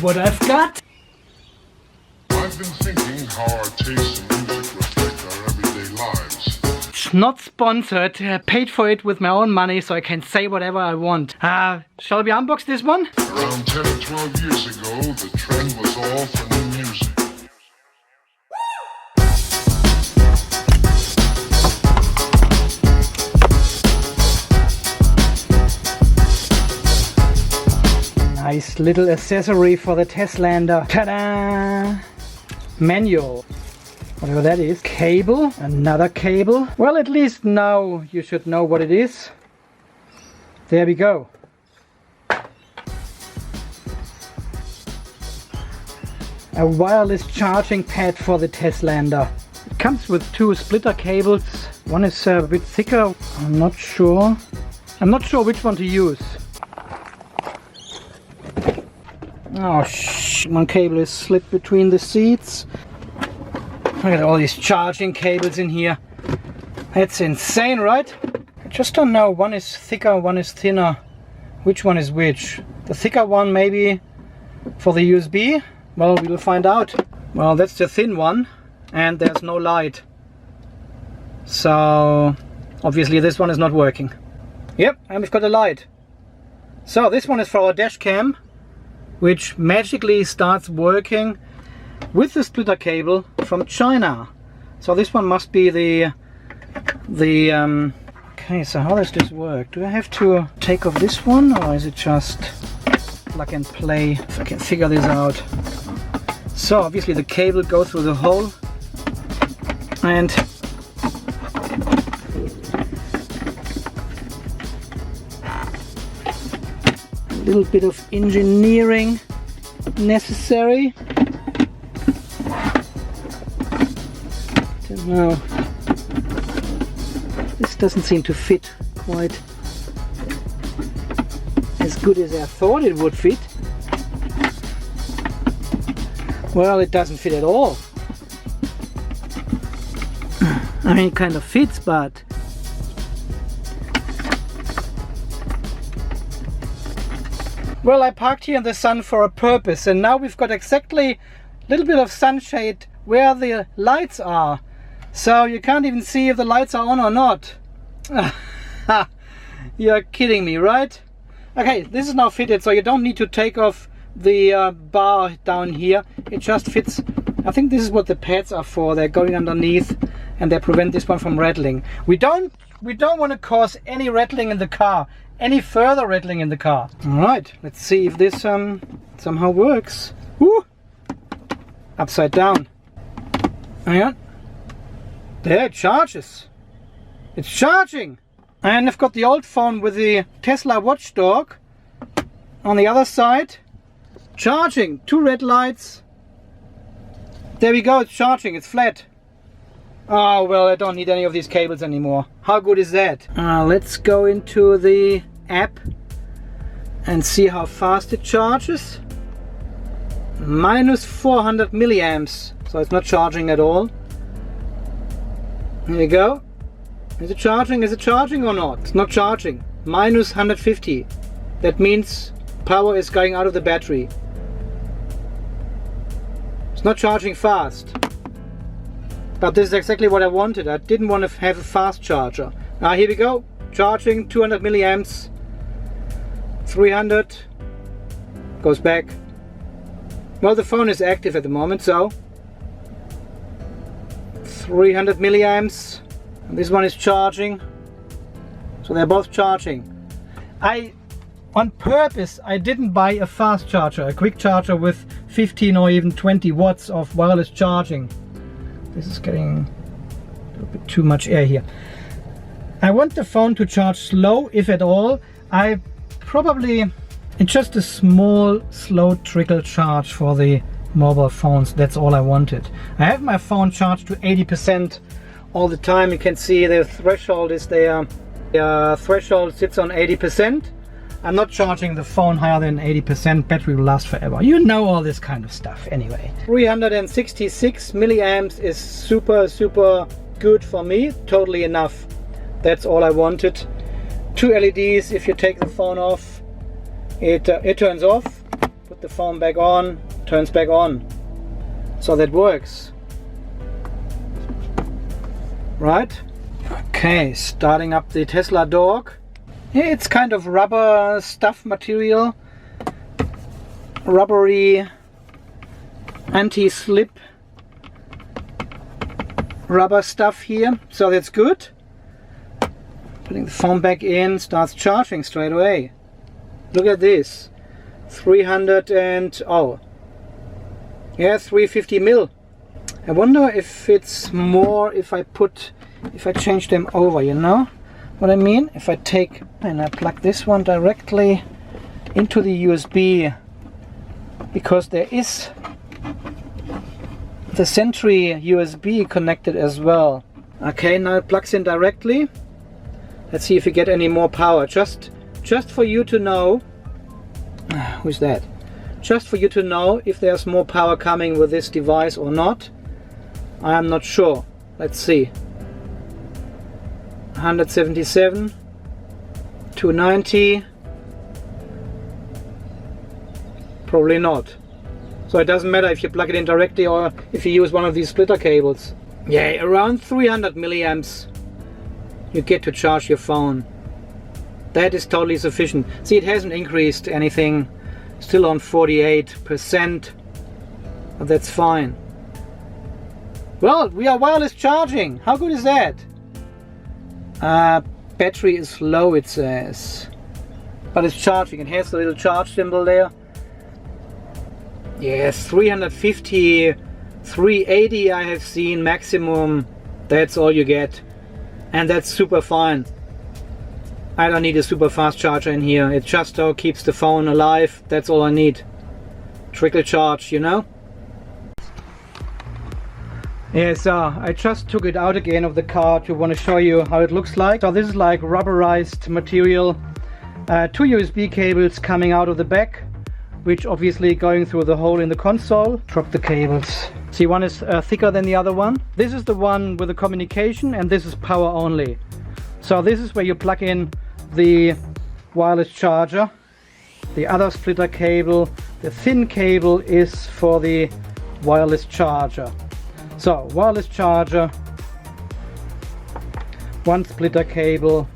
what I've got. I've been thinking how our tastes in music reflect our everyday lives. It's not sponsored, paid for it with my own money, so I can say whatever I want. Shall we unbox this one? Around 10 or 12 years ago, the trend was all for new music. Nice little accessory for the Teslander. Ta-da! Manual. Whatever that is. Cable. Another cable. Well, at least now you should know what it is. There we go. A wireless charging pad for the Teslander. It comes with two splitter cables. One is a bit thicker. I'm not sure which one to use. Oh, one cable is slipped between the seats. Look at all these charging cables in here. That's insane, right? I just don't know. One is thicker, one is thinner. Which one is which? The thicker one maybe for the USB? Well, we'll find out. Well, that's the thin one, and there's no light. So, obviously this one is not working. Yep, and we've got a light. So, this one is for our dash cam, which magically starts working with the splitter cable from China. So this one must be the okay, so how does this work? Do I have to take off this one, or is it just plug and play? If I can figure this out. So obviously the cable goes through the hole, and a little bit of engineering necessary. Don't know. This doesn't seem to fit quite as good as I thought it would fit. Well, it doesn't fit at all. I mean, it kind of fits, but well, I parked here in the sun for a purpose, and now we've got exactly a little bit of sunshade where the lights are. So you can't even see if the lights are on or not. You're kidding me, right? Okay, this is now fitted, so you don't need to take off the bar down here. It just fits. I think this is what the pads are for. They're going underneath, and they prevent this one from rattling. We don't want to cause any rattling in the car. Any further rattling in the car. Alright, let's see if this somehow works. Woo! Upside down. Hang on. There, it charges. It's charging! And I've got the old phone with the Tesla watchdog on the other side. Charging. 2 red lights. There we go, it's charging, it's flat. Oh, well, I don't need any of these cables anymore. How good is that? Let's go into the app and see how fast it charges. Minus 400 milliamps, so it's not charging at all. There you go. Is it charging? Is it charging or not? It's not charging. Minus 150. That means power is going out of the battery. It's not charging fast. But this is exactly what I wanted. I didn't want to have a fast charger. Now here we go. Charging 200 milliamps. 300. Goes back. Well, the phone is active at the moment, so 300 milliamps. And this one is charging. So they're both charging. On purpose, I didn't buy a fast charger, a quick charger with 15 or even 20 watts of wireless charging. This is getting a little bit too much air here. I want the phone to charge slow, if at all. It's just a small, slow trickle charge for the mobile phones. That's all I wanted. I have my phone charged to 80% all the time. You can see the threshold is there. The threshold sits on 80%. I'm not charging the phone higher than 80%. Battery will last forever. You know all this kind of stuff anyway. 366 milliamps is super good for me. Totally enough. That's all I wanted. 2 LEDs. If you take the phone off, it turns off. Put the phone back on, turns back on. So that works. Right? Okay, starting up the Tesla dog. Yeah, it's kind of rubber stuff material. Rubbery, anti-slip rubber stuff here. So that's good. Putting the phone back in, starts charging straight away. Look at this. 350 mil. I wonder if it's more if I change them over, you know what I mean? If I take and I plug this one directly into the USB, because there is the Sentry USB connected as well. Okay, now it plugs in directly. Let's see if we get any more power. Just for you to know. Who's that? Just for you to know if there's more power coming with this device or not. I am not sure. Let's see. 177, 290. Probably not. So it doesn't matter if you plug it in directly or if you use one of these splitter cables. Yeah, around 300 milliamps you get to charge your phone. That is totally sufficient. See, it hasn't increased anything. Still on 48%. But that's fine. Well, we are wireless charging. How good is that? Battery is low, it says. But it's charging. It has a little charge symbol there. Yes, 350, 380 I have seen maximum. That's all you get. And that's super fine. I don't need a super fast charger in here. It just keeps the phone alive. That's all I need. Trickle charge, you know? Yes, I just took it out again of the car to want to show you how it looks like. So this is like rubberized material. 2 USB cables coming out of the back, which obviously going through the hole in the console. Drop the cables. See, one is thicker than the other one. This is the one with the communication, and this is power only. So this is where you plug in the wireless charger. The other splitter cable, the thin cable, is for the wireless charger. So wireless charger, one splitter cable,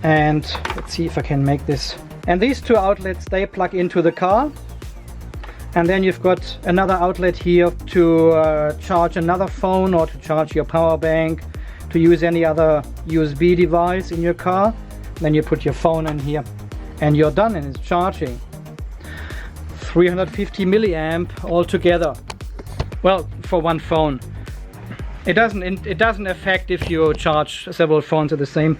and let's see if I can make this. And these 2 outlets, they plug into the car. And then you've got another outlet here to charge another phone or to charge your power bank, to use any other USB device in your car. Then you put your phone in here and you're done, and it's charging. 350 milliamp altogether. Well, for one phone. It doesn't affect if you charge several phones at the same.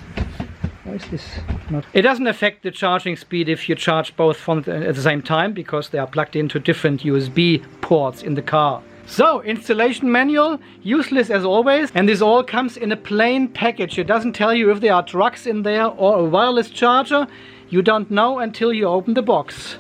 Why is this not? It doesn't affect the charging speed if you charge both phones at the same time, because they are plugged into different USB ports in the car. So, installation manual, useless as always, and this all comes in a plain package. It doesn't tell you if there are drugs in there or a wireless charger. You don't know until you open the box.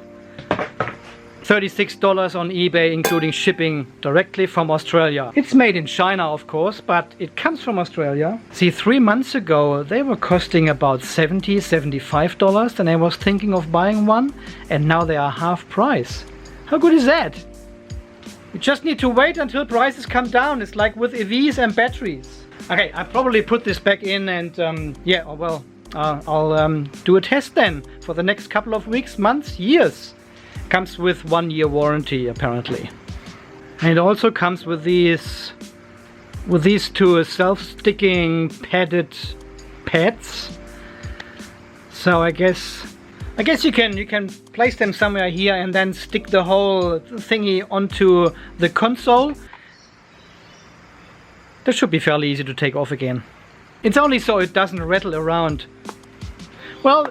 $36 on eBay, including shipping directly from Australia. It's made in China, of course, but it comes from Australia. See, 3 months ago they were costing about $70, $75, and I was thinking of buying one, and now they are half price. How good is that? You just need to wait until prices come down. It's like with EVs and batteries. Okay, I probably put this back in, and yeah, well, I'll do a test then for the next couple of weeks, months, years. Comes with 1-year warranty apparently. And it also comes with these 2 self-sticking padded pads. So I guess you can place them somewhere here and then stick the whole thingy onto the console. That should be fairly easy to take off again. It's only so it doesn't rattle around. Well,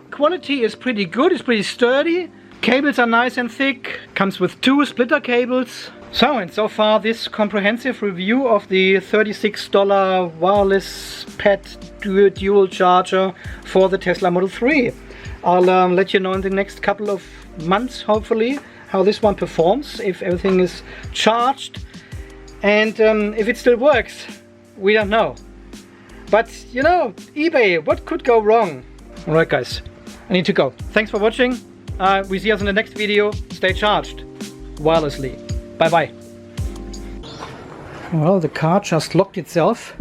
quality is pretty good, it's pretty sturdy. Cables are nice and thick. Comes with 2 splitter cables. So far this comprehensive review of the $36 wireless pad dual charger for the Tesla Model 3. I'll let you know in the next couple of months, hopefully, how this one performs, if everything is charged, and if it still works. We don't know. But, you know, eBay, what could go wrong? Alright guys, I need to go. Thanks for watching. we see us in the next video. Stay charged wirelessly. Bye bye. Well, the car just locked itself.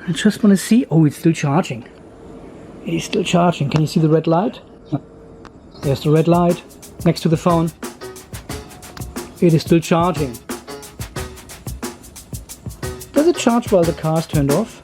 I just want to see. Oh, it's still charging. It is still charging. Can you see the red light? There's the red light next to the phone. It is still charging. Does it charge while the car is turned off?